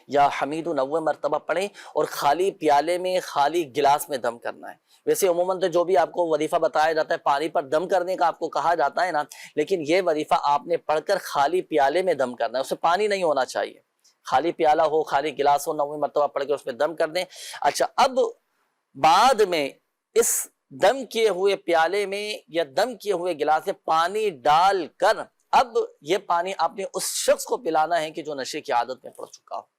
یا حمید 90 مرتبہ پڑھیں اور خالی پیالے میں، خالی گلاس میں دم کرنا ہے. ویسے عموماً تو جو بھی آپ کو وظیفہ بتایا جاتا ہے پانی پر دم کرنے کا آپ کو کہا جاتا ہے نا، لیکن یہ وظیفہ آپ نے پڑھ کر خالی پیالے میں دم کرنا ہے، اس میں پانی نہیں ہونا چاہیے. خالی پیالہ ہو، خالی گلاس ہو، 90 مرتبہ پڑھ کے اس میں دم کر دیں. اچھا اب بعد میں اس دم کیے ہوئے پیالے میں یا دم کیے ہوئے گلاس میں پانی ڈال کر اب یہ پانی آپ نے اس شخص کو پلانا ہے کہ جو نشے کی عادت میں پڑ چکا ہو.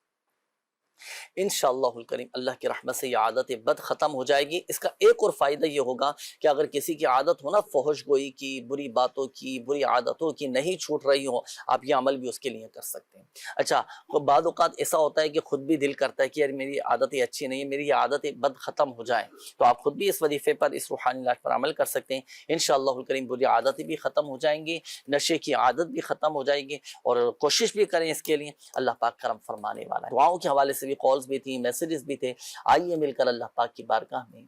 انشاءاللہ الکریم اللہ کی رحمت سے یہ عادت بد ختم ہو جائے گی. اس کا ایک اور فائدہ یہ ہوگا کہ اگر کسی کی عادت ہو نا فحش گوئی کی، بری باتوں کی، بری عادتوں کی، نہیں چھوٹ رہی ہو، آپ یہ عمل بھی اس کے لیے کر سکتے ہیں. اچھا بعض اوقات ایسا ہوتا ہے کہ خود بھی دل کرتا ہے کہ یار میری عادتیں اچھی نہیں ہے، میری یہ عادتیں بد ختم ہو جائیں، تو آپ خود بھی اس وظیفے پر، اس روحانی علاج پر عمل کر سکتے ہیں. انشاءاللہ الکریم بری عادتیں بھی ختم ہو جائیں گی، نشے کی عادت بھی ختم ہو جائے گی. اور کوشش بھی کریں اس کے لیے، اللہ پاک کرم فرمانے والا ہے. دعاؤں کے حوالے سے بھی کالز بھی تھیں، میسیجز بھی تھے. آئیے مل کر اللہ پاک کی بارگاہ میں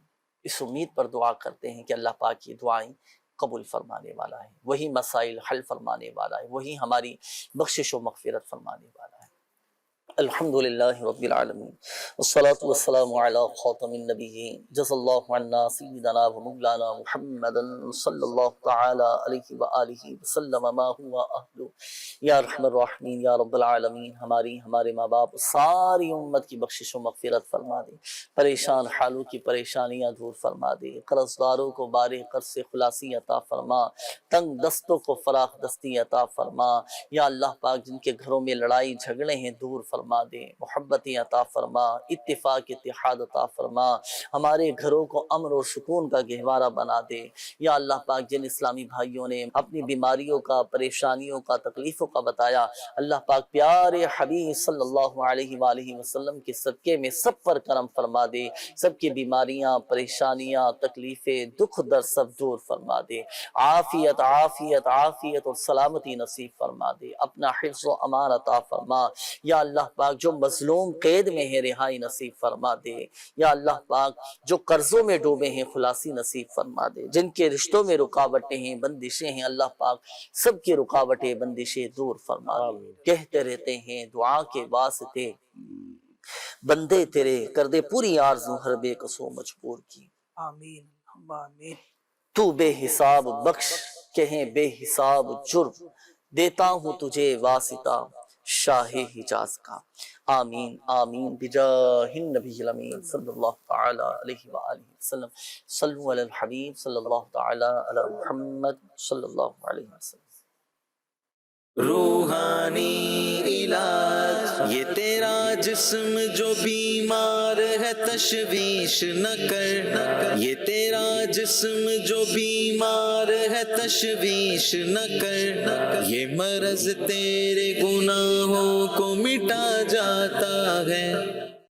اس امید پر دعا کرتے ہیں کہ اللہ پاک کی دعائیں قبول فرمانے والا ہے، وہی مسائل حل فرمانے والا ہے، وہی ہماری بخشش و مغفرت فرمانے والا ہے. الحمدللہ رب العالمین والصلاة والسلام علی خاتم النبیین جزا اللہ عنا سیدنا و مولانا محمد صلی اللہ تعالی علیہ وآلہ وسلم ما ہوا اہلو. یا ارحم الراحمین یا رب العالمین ہمارے ماں باپ ساری امت کی بخشش و مغفرت فرما دے. پریشان حالوں کی پریشانیاں دور فرما دے. قرض داروں کو بار قرض سے خلاصی عطا فرما. تنگ دستوں کو فراخ دستی عطا فرما. یا اللہ پاک جن کے گھروں میں لڑائی جھگڑے ہیں دور فرما دے. محبتیں عطا فرما، اتفاق اتحاد عطا فرما. ہمارے گھروں کو امن اور سکون کا گہوارہ بنا دے. یا اللہ پاک جن اسلامی بھائیوں نے اپنی بیماریوں کا، پریشانیوں کا، تکلیفوں کا بتایا، اللہ پاک پیارے حبیب صلی اللہ علیہ وآلہ وسلم کے صدقے میں سب پر کرم فرما دے. سب کی بیماریاں، پریشانیاں، تکلیفیں، دکھ درد سب دور فرما دے. عافیت عافیت عافیت اور سلامتی نصیب فرما دے. اپنا حفظ و امان عطا فرما. یا اللہ پاک جو مظلوم قید میں ہے رہائی نصیب فرما دے. یا اللہ پاک جو قرضوں میں ڈوبے ہیں خلاصی نصیب فرما دے. جن کے رشتوں میں رکاوٹیں ہیں، بندشیں ہیں، اللہ پاک سب کی رکاوٹیں، بندشیں دور فرما دے. کہتے رہتے ہیں دعا کے واسطے بندے تیرے، کر دے پوری آرزو ہر بے قصو مجبور کی. آمین آمین. تو بے حساب بخش، کہیں بے حساب جرم، دیتا ہوں تجھے واسطہ شاہ حجاز کا. آمین آمین بجاہ النبی الامین صلی اللہ تعالی علیہ وآلہ وسلم. صلو علی الحبیب صلی اللہ تعالی علی محمد صلی اللہ علیہ وسلم. روحانی علاج. یہ تیرا جسم جو بیمار ہے تشویش نہ کر. یہ تیرا جسم جو بیمار ہے تشویش نہ کر. یہ مرض تیرے گناہوں کو مٹا جاتا ہے.